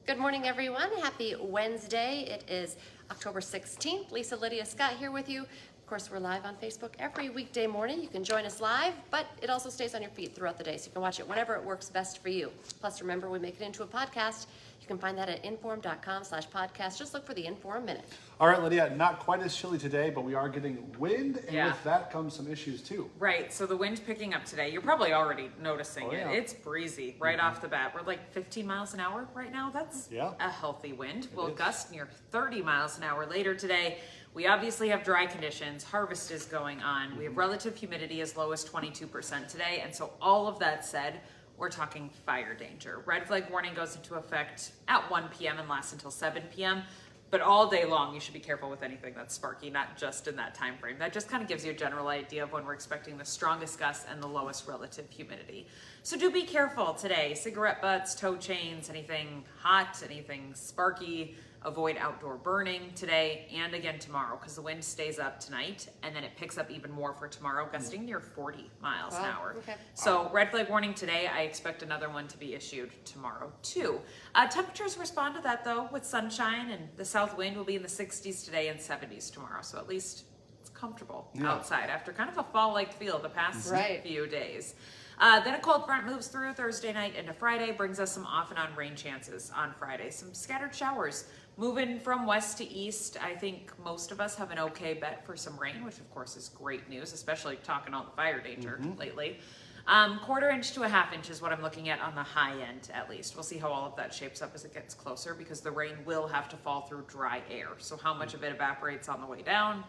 Good morning, everyone. Happy Wednesday. It is October 16th. Lisa, Lydia, Scott here with you. Of course, we're live on Facebook every weekday morning. You can join us live, but it also stays on your feed throughout the day, so you can watch it whenever it works best for you. Plus, remember, we make it into a podcast. You can find that at inform.com/podcast. Just look for the Inform Minute. All right, Lydia, not quite as chilly today, but we are getting wind, and with that comes some issues too. Right, so the wind picking up today, you're probably already noticing it. Yeah. It's breezy right off the bat. We're like 15 miles an hour right now. That's a healthy wind. We'll gust near 30 miles an hour later today. We obviously have dry conditions. Harvest is going on. We have relative humidity as low as 22% today. And so all of that said, we're talking fire danger. Red flag warning goes into effect at 1 p.m. and lasts until 7 p.m. But all day long, you should be careful with anything that's sparky, not just in that time frame. That just kind of gives you a general idea of when we're expecting the strongest gusts and the lowest relative humidity. So do be careful today. Cigarette butts, tow chains, anything hot, anything sparky. Avoid outdoor burning today and again tomorrow because the wind stays up tonight and then it picks up even more for tomorrow, gusting near 40 miles an hour. Okay. So red flag warning today. I expect another one to be issued tomorrow too. Temperatures respond to that though with sunshine, and the south wind will be in the 60s today and 70s tomorrow. So at least it's comfortable outside after kind of a fall-like feel the past few days. Then a cold front moves through Thursday night into Friday, brings us some off and on rain chances on Friday. Some scattered showers moving from west to east. I think most of us have an okay bet for some rain, which of course is great news, especially talking all the fire danger lately. Quarter inch to a half inch is what I'm looking at on the high end, at least. We'll see how all of that shapes up as it gets closer because the rain will have to fall through dry air. So how much of it evaporates on the way down?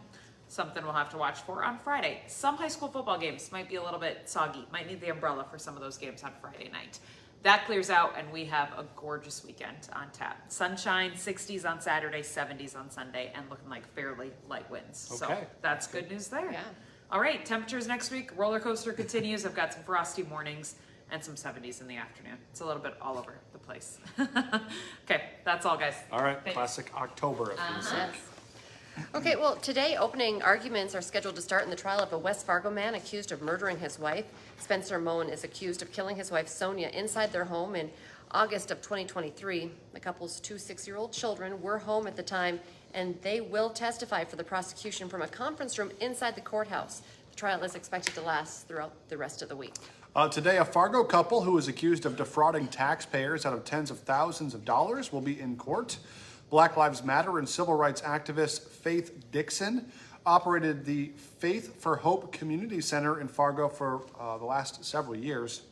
Something we'll have to watch for on Friday. Some high school football games might be a little bit soggy. Might need the umbrella for some of those games on Friday night. That clears out and we have a gorgeous weekend on tap. Sunshine, 60s on Saturday, 70s on Sunday, and looking like fairly light winds. So that's good news there. Yeah. All right, temperatures next week. Roller coaster continues. I've got some frosty mornings and some 70s in the afternoon. It's a little bit all over the place. Okay, that's all, guys. All right, Thanks. classic October. Yes. Okay, well, today opening arguments are scheduled to start in the trial of a West Fargo man accused of murdering his wife. Spencer Moen is accused of killing his wife Sonia inside their home in August of 2023. The couple's two 6-year-old children were home at the time, and they will testify for the prosecution from a conference room inside the courthouse. The trial is expected to last throughout the rest of the week. Today, a Fargo couple who is accused of defrauding taxpayers out of tens of thousands of dollars will be in court. Black Lives Matter and civil rights activist Faith Dixon operated the Faith for Hope Community Center in Fargo for the last several years.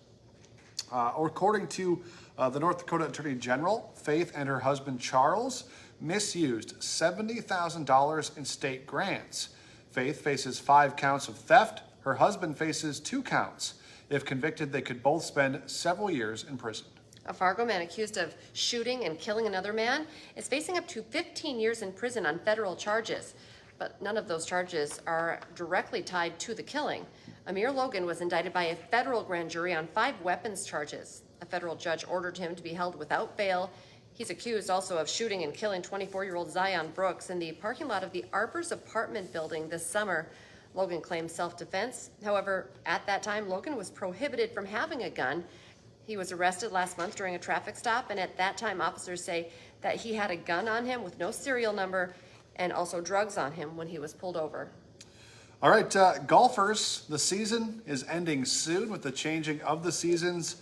According to the North Dakota Attorney General, Faith and her husband Charles misused $70,000 in state grants. Faith faces 5 counts of theft. Her husband faces 2 counts. If convicted, they could both spend several years in prison. A Fargo man accused of shooting and killing another man is facing up to 15 years in prison on federal charges, but none of those charges are directly tied to the killing. Amir Logan was indicted by a federal grand jury on 5 weapons charges. A federal judge ordered him to be held without bail. He's accused also of shooting and killing 24-year-old Zion Brooks in the parking lot of the Arbors apartment building this summer. Logan claimed self-defense. However, at that time, Logan was prohibited from having a gun. He was arrested last month during a traffic stop, and at that time, officers say that he had a gun on him with no serial number and also drugs on him when he was pulled over. All right, golfers, the season is ending soon with the changing of the seasons.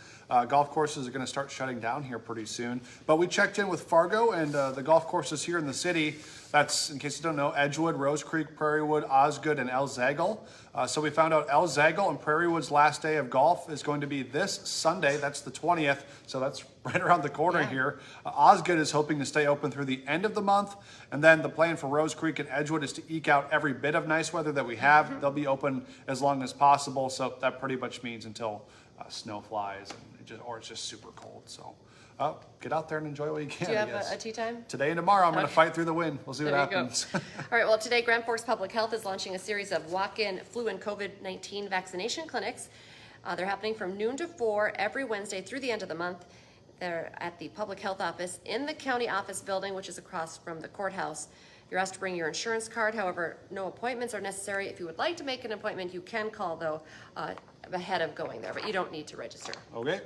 Golf courses are going to start shutting down here pretty soon. But we checked in with Fargo and the golf courses here in the city. That's, in case you don't know, Edgewood, Rose Creek, Prairiewood, Osgood, and El Zagle. So we found out El Zagle and Prairiewood's last day of golf is going to be this Sunday. That's the 20th. So that's right around the corner here. Osgood is hoping to stay open through the end of the month. And then the plan for Rose Creek and Edgewood is to eke out every bit of nice weather that we have. They'll be open as long as possible. So that pretty much means until snow flies or it's just super cold. So get out there and enjoy what you can. Do you have a tee time? Today and tomorrow, I'm going to fight through the wind. We'll see what happens. All right, well, today Grand Forks Public Health is launching a series of walk-in flu and COVID-19 vaccination clinics. They're happening from noon to 4 every Wednesday through the end of the month. They're at the Public Health Office in the County Office Building, which is across from the courthouse. You're asked to bring your insurance card. However, no appointments are necessary. If you would like to make an appointment, you can call, though, ahead of going there, but you don't need to register. Okay.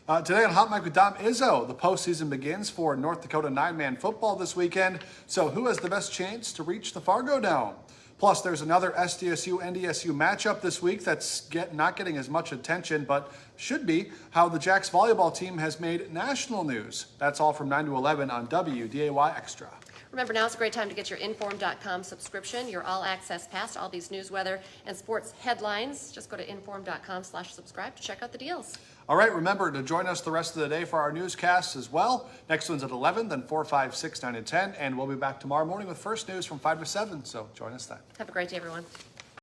Today on Hot Mic with Dom Izzo, the postseason begins for North Dakota 9-man football this weekend. So who has the best chance to reach the Fargo Dome? Plus, there's another SDSU-NDSU matchup this week that's not getting as much attention, but should be, how the Jacks volleyball team has made national news. That's all from 9 to 11 on WDAY Extra. Remember, now's a great time to get your Inform.com subscription, your all-access pass to all these news, weather, and sports headlines. Just go to Inform.com/subscribe to check out the deals. All right, remember to join us the rest of the day for our newscasts as well. Next one's at 11, then 4, 5, 6, 9, and 10. And we'll be back tomorrow morning with First News from 5 to 7, so join us then. Have a great day, everyone.